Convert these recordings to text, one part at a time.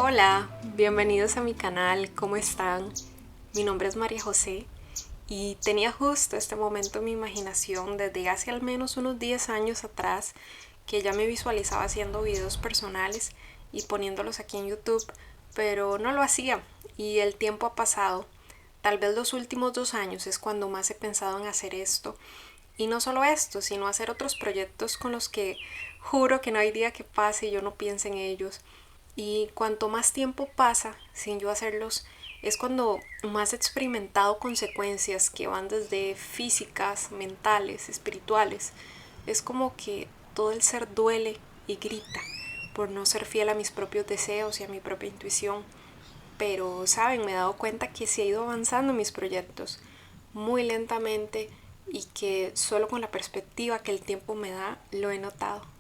Hola, bienvenidos a mi canal, ¿cómo están? Mi nombre es María José y tenía justo este momento en mi imaginación desde hace al menos unos 10 años atrás que ya me visualizaba haciendo videos personales y poniéndolos aquí en YouTube, pero no lo hacía y el tiempo ha pasado. Tal vez los últimos 2 años es cuando más he pensado en hacer esto. Y no solo esto, sino hacer otros proyectos con los que juro que no hay día que pase y yo no piense en ellos. Y cuanto más tiempo pasa sin yo hacerlos, es cuando más he experimentado consecuencias que van desde físicas, mentales, espirituales. Es como que todo el ser duele y grita por no ser fiel a mis propios deseos y a mi propia intuición. Pero, saben, me he dado cuenta que sí he ido avanzando en mis proyectos muy lentamente y que solo con la perspectiva que el tiempo me da lo he notado.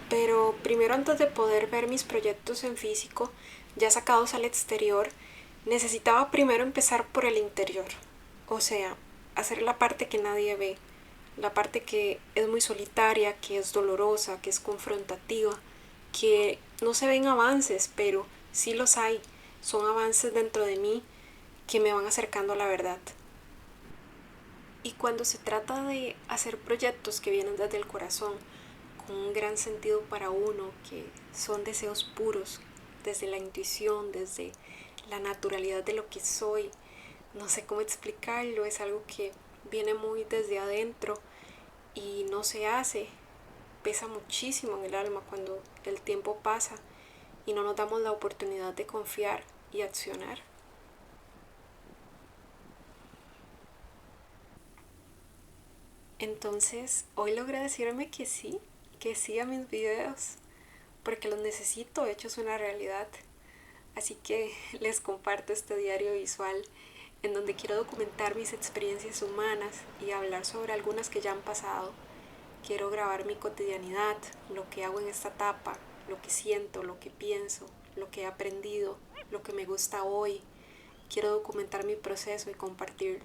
Pero primero, antes de poder ver mis proyectos en físico, ya sacados al exterior, necesitaba primero empezar por el interior. O sea, hacer la parte que nadie ve, la parte que es muy solitaria, que es dolorosa, que es confrontativa, que no se ven avances, pero sí los hay. Son avances dentro de mí que me van acercando a la verdad. Y cuando se trata de hacer proyectos que vienen desde el corazón, con un gran sentido para uno, que son deseos puros, desde la intuición, desde la naturalidad de lo que soy, no sé cómo explicarlo, es algo que viene muy desde adentro y no se hace, pesa muchísimo en el alma cuando el tiempo pasa y no nos damos la oportunidad de confiar y accionar. Entonces, hoy logré decirme que sí a mis videos, porque los necesito hechos una realidad. Así que les comparto este diario visual en donde quiero documentar mis experiencias humanas y hablar sobre algunas que ya han pasado. Quiero grabar mi cotidianidad, lo que hago en esta etapa, lo que siento, lo que pienso, lo que he aprendido, lo que me gusta hoy. Quiero documentar mi proceso y compartirlo.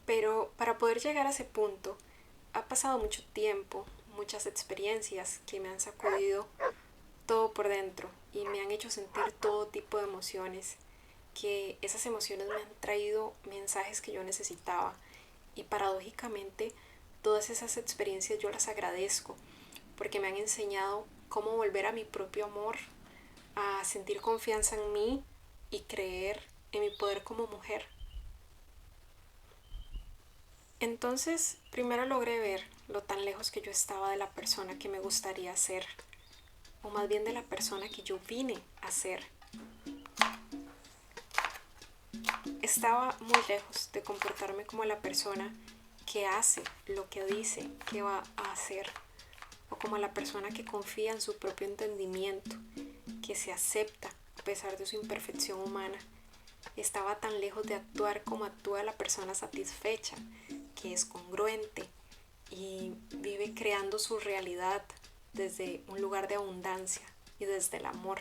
Pero para poder llegar a ese punto, ha pasado mucho tiempo, muchas experiencias que me han sacudido todo por dentro y me han hecho sentir todo tipo de emociones, que esas emociones me han traído mensajes que yo necesitaba y paradójicamente todas esas experiencias yo las agradezco porque me han enseñado cómo volver a mi propio amor, a sentir confianza en mí y creer en mi poder como mujer. Entonces, primero logré ver lo tan lejos que yo estaba de la persona que me gustaría ser, o más bien de la persona que yo vine a ser. Estaba muy lejos de comportarme como la persona que hace lo que dice que va a hacer, o como la persona que confía en su propio entendimiento, que se acepta a pesar de su imperfección humana. Estaba tan lejos de actuar como actúa la persona satisfecha, que es congruente y vive creando su realidad desde un lugar de abundancia y desde el amor.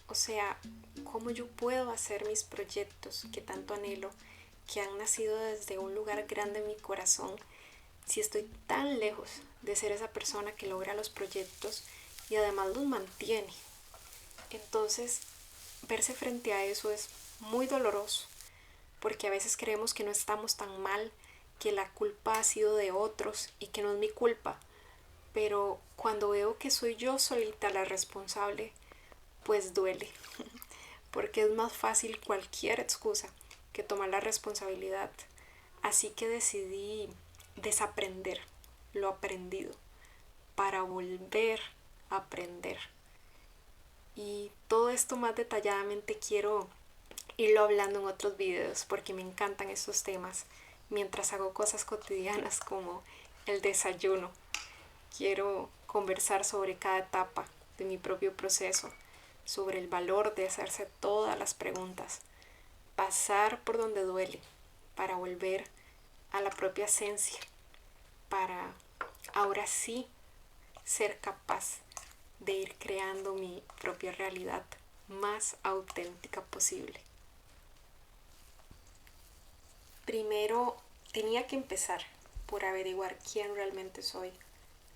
O sea, cómo yo puedo hacer mis proyectos que tanto anhelo, que han nacido desde un lugar grande en mi corazón, si estoy tan lejos de ser esa persona que logra los proyectos y además los mantiene. Entonces, verse frente a eso es muy doloroso, porque a veces creemos que no estamos tan mal, que la culpa ha sido de otros y que no es mi culpa. Pero cuando veo que soy yo solita la responsable, pues duele, porque es más fácil cualquier excusa que tomar la responsabilidad. Así que decidí desaprender lo aprendido para volver a aprender. Y todo esto más detalladamente quiero irlo hablando en otros videos porque me encantan estos temas mientras hago cosas cotidianas como el desayuno. Quiero conversar sobre cada etapa de mi propio proceso, sobre el valor de hacerse todas las preguntas, pasar por donde duele para volver a la propia esencia, para ahora sí ser capaz de ir creando mi propia realidad más auténtica posible. Primero tenía que empezar por averiguar quién realmente soy,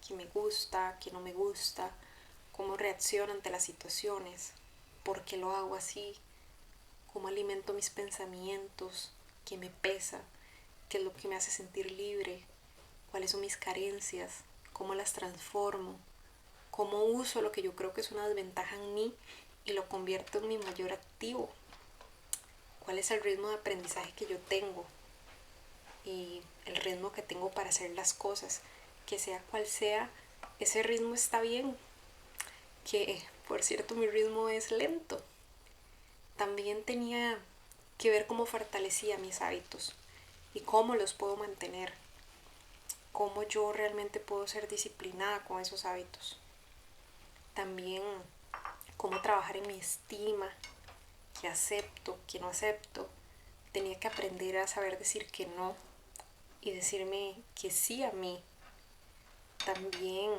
qué me gusta, qué no me gusta, cómo reacciono ante las situaciones, por qué lo hago así, cómo alimento mis pensamientos, qué me pesa, qué es lo que me hace sentir libre, cuáles son mis carencias, cómo las transformo, cómo uso lo que yo creo que es una desventaja en mí y lo convierto en mi mayor activo, cuál es el ritmo de aprendizaje que yo tengo y el ritmo que tengo para hacer las cosas, que sea cual sea, ese ritmo está bien, que por cierto mi ritmo es lento. También tenía que ver cómo fortalecía mis hábitos y cómo los puedo mantener, cómo yo realmente puedo ser disciplinada con esos hábitos. También cómo trabajar en mi estima, qué acepto, qué no acepto. Tenía que aprender a saber decir que no y decirme que sí a mí. También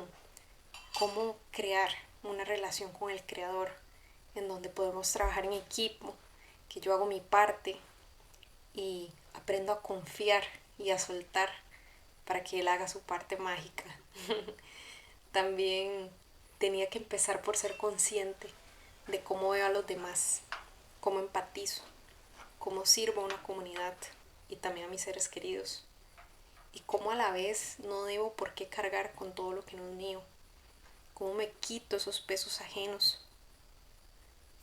cómo crear una relación con el creador en donde podemos trabajar en equipo, que yo hago mi parte y aprendo a confiar y a soltar para que él haga su parte mágica. También tenía que empezar por ser consciente de cómo veo a los demás, cómo empatizo, cómo sirvo a una comunidad y también a mis seres queridos, y cómo a la vez no debo por qué cargar con todo lo que no es mío, cómo me quito esos pesos ajenos.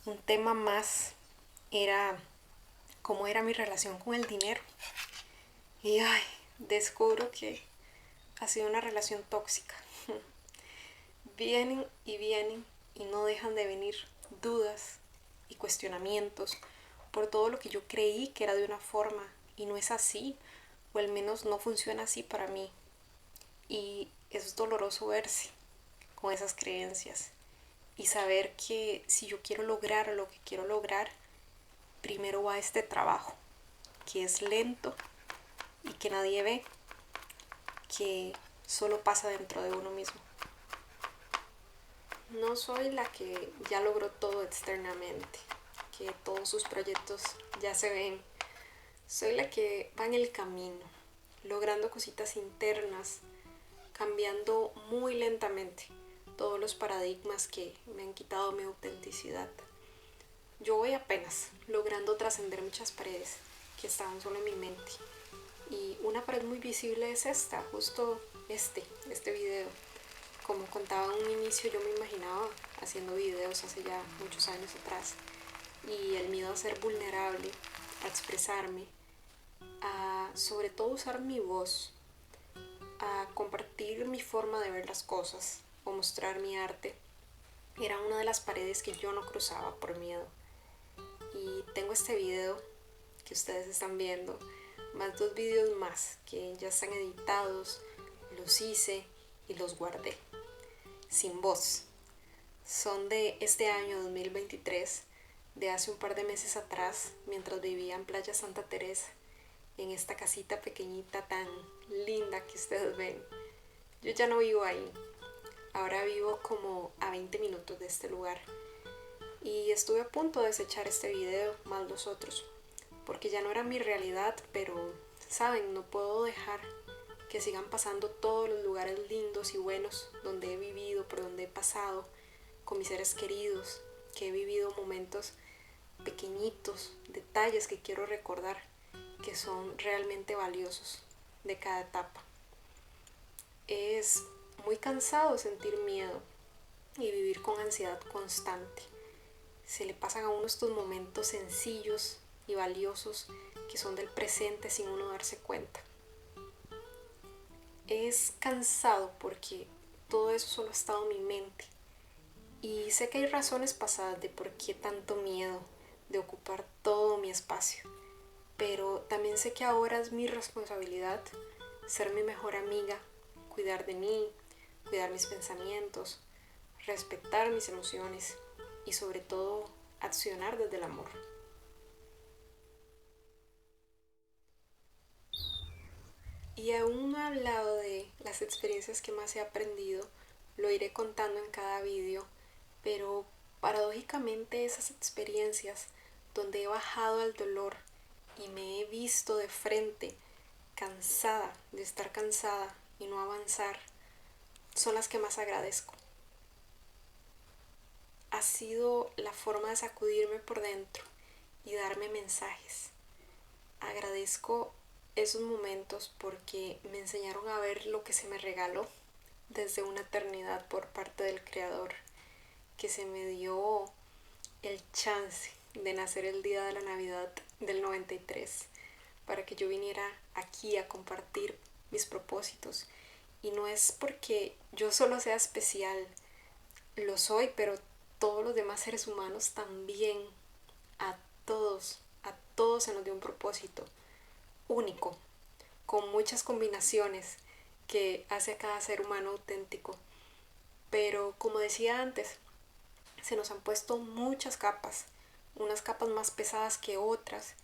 Un tema más era cómo era mi relación con el dinero. Y descubro que ha sido una relación tóxica. Vienen y no dejan de venir dudas y cuestionamientos por todo lo que yo creí que era de una forma y no es así, o al menos no funciona así para mí. Y es doloroso verse con esas creencias y saber que si yo quiero lograr lo que quiero lograr, primero va este trabajo, que es lento y que nadie ve, que solo pasa dentro de uno mismo. No soy la que ya logró todo externamente, que todos sus proyectos ya se ven. Soy la que va en el camino, logrando cositas internas, cambiando muy lentamente todos los paradigmas que me han quitado mi autenticidad. Yo voy apenas logrando trascender muchas paredes que estaban solo en mi mente. Y una pared muy visible es esta, justo este video. Como contaba en un inicio, yo me imaginaba haciendo videos hace ya muchos años atrás. Y el miedo a ser vulnerable, a expresarme, a sobre todo usar mi voz, a compartir mi forma de ver las cosas o mostrar mi arte, era una de las paredes que yo no cruzaba por miedo. Y tengo este video que ustedes están viendo, más 2 videos más que ya están editados, los hice y los guardé, sin voz. Son de este año 2023, de hace un par de meses atrás, mientras vivía en Playa Santa Teresa, en esta casita pequeñita tan linda que ustedes ven. Yo ya no vivo ahí, ahora vivo como a 20 minutos de este lugar. Y estuve a punto de desechar este video, más los otros, porque ya no era mi realidad, pero, saben, no puedo dejar que sigan pasando todos los lugares lindos y buenos donde he vivido, por donde he pasado, con mis seres queridos, que he vivido momentos pequeñitos, detalles que quiero recordar, que son realmente valiosos de cada etapa. Es muy cansado sentir miedo y vivir con ansiedad constante. Se le pasan a uno estos momentos sencillos y valiosos que son del presente sin uno darse cuenta. Es cansado porque todo eso solo ha estado en mi mente. Y sé que hay razones pasadas de por qué tanto miedo de ocupar todo mi espacio. Pero también sé que ahora es mi responsabilidad ser mi mejor amiga, cuidar de mí, cuidar mis pensamientos, respetar mis emociones y sobre todo accionar desde el amor. Y aún no he hablado de las experiencias que más he aprendido, lo iré contando en cada vídeo, pero paradójicamente esas experiencias donde he bajado al dolor y me he visto de frente, cansada de estar cansada y no avanzar, son las que más agradezco. Ha sido la forma de sacudirme por dentro y darme mensajes. Agradezco esos momentos porque me enseñaron a ver lo que se me regaló desde una eternidad por parte del Creador, que se me dio el chance de nacer el día de la Navidad del 93 para que yo viniera aquí a compartir mis propósitos. Y no es porque yo solo sea especial, lo soy, pero todos los demás seres humanos también. A todos se nos dio un propósito único, con muchas combinaciones que hace a cada ser humano auténtico. Pero como decía antes, se nos han puesto muchas capas, unas capas más pesadas que otras,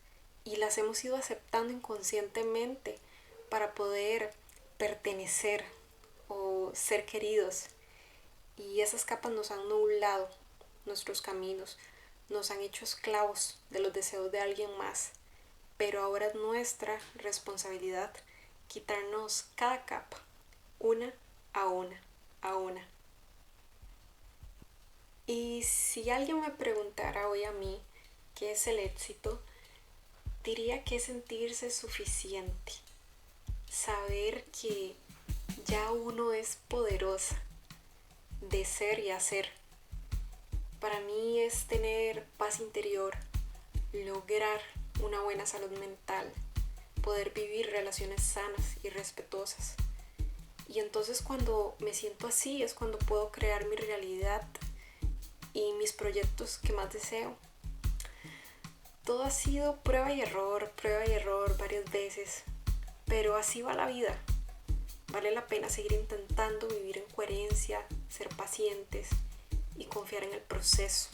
y las hemos ido aceptando inconscientemente para poder pertenecer o ser queridos. Y esas capas nos han nublado nuestros caminos, nos han hecho esclavos de los deseos de alguien más. Pero ahora es nuestra responsabilidad quitarnos cada capa, una a una, a una. Y si alguien me preguntara hoy a mí qué es el éxito, diría que es sentirse suficiente, saber que ya uno es poderosa de ser y hacer. Para mí es tener paz interior, lograr una buena salud mental, poder vivir relaciones sanas y respetuosas. Y entonces cuando me siento así es cuando puedo crear mi realidad y mis proyectos que más deseo. Todo ha sido prueba y error varias veces, pero así va la vida. Vale la pena seguir intentando vivir en coherencia, ser pacientes y confiar en el proceso.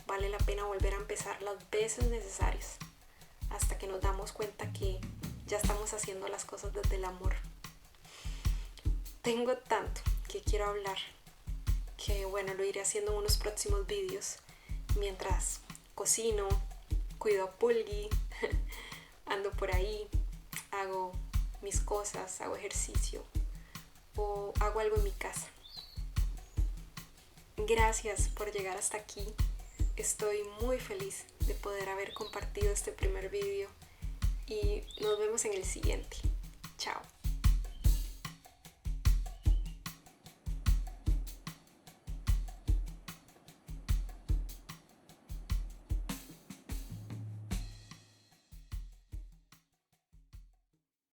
Vale la pena volver a empezar las veces necesarias hasta que nos damos cuenta que ya estamos haciendo las cosas desde el amor. Tengo tanto que quiero hablar que bueno, lo iré haciendo en unos próximos vídeos mientras cocino, cuido a Pulgi, ando por ahí, hago mis cosas, hago ejercicio o hago algo en mi casa. Gracias por llegar hasta aquí. Estoy muy feliz de poder haber compartido este primer vídeo y nos vemos en el siguiente. Chao.